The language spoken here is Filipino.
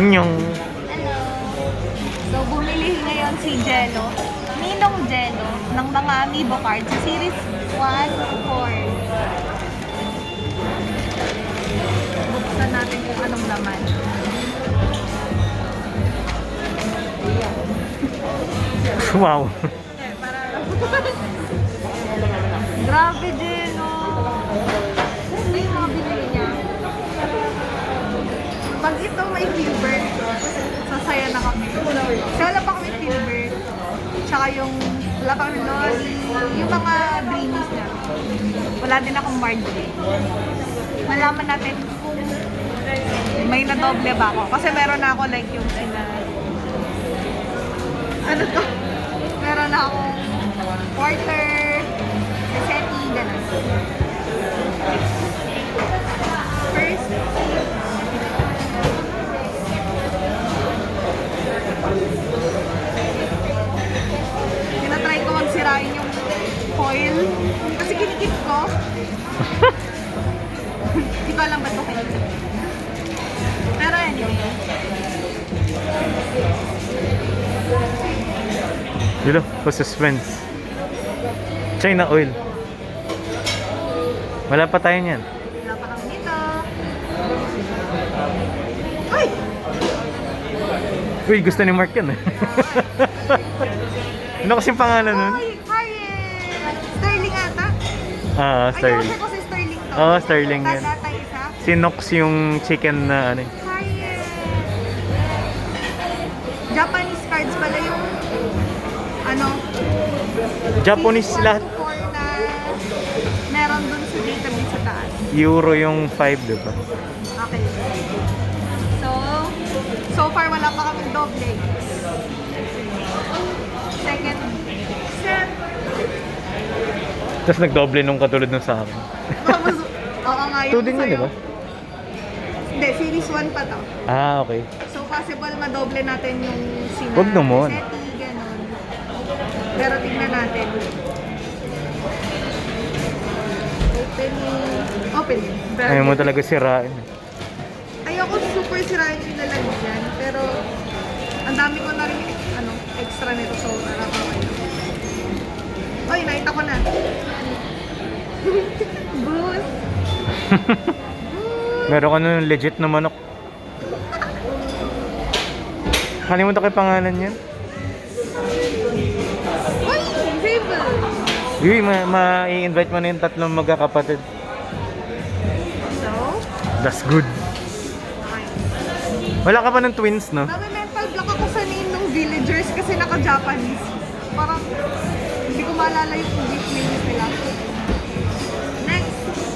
Nyong. Hello. So, bumili ngayon si Jello, Ninong Jello, ng mga Amiibo cards sa series 1 to 4. Buksan natin kung anong laman. Wow. Grabe, Jello. Ito yung mga binili niya. Pag ito may fever, sasaya na kami. Kasi wala pa kami fever. Tsaka yung wala pa kami lolly. Yung mga dreamies na. Wala din akong margarine. Malaman natin kung may nadoble ba ako. Kasi meron na ako like yung sina... Ano to? Meron na akong quarter, resetti, gano'n. First, tinatry ko magsirain yung foil. Kasi kinikip ko. Hindi ko alam ba't ko kinikip. Pero anyway. Dito, pa-suspense. China oil. Wala pa tayo niyan. Wala pa kami dito. Uy! Uy, gusto ni Mark yan eh. Ano kasing pangalan nun? Uy! Harriet! Sterling ata? Ah, Ay, Sterling. order ko si Sterling to. Oo, Sterling yan. Data isa. Si Nox yung chicken na ano. Harriet! Japanese cards pala yung ano? Japanese series 1 lahat. to 4 na meron dun sa database sa taas. Euro yung 5, diba? Okay. So far wala pa kaming doble. Second set. Tapos nagdoble nung katulad nung sa akin. Tapos, oo nga yung 2 din yun, sa'yo. diba? Hindi, series 1 pa to. Ah, okay. So possible madoble natin yung sina Wag naman. Seti, ganun. Pero tingnan natin. Opening. Ayaw mo talaga sirain. Ayoko super sirain yung lalagyan. Pero ang dami ko na rin extra nito. So nakakawin. Oy, nakita ko na. Boost. Meron ka nun legit na manok. Kalimutan ko yung pangalan yan. Uy, Fable. Uy, ma-i-invite mo na yung tatlong magkakapatid. So, That's good. okay. Wala ka pa ng twins, no? Nami-mental block ako sa name ng villagers kasi naka-Japanese. Parang hindi ko maalala yung gift nila.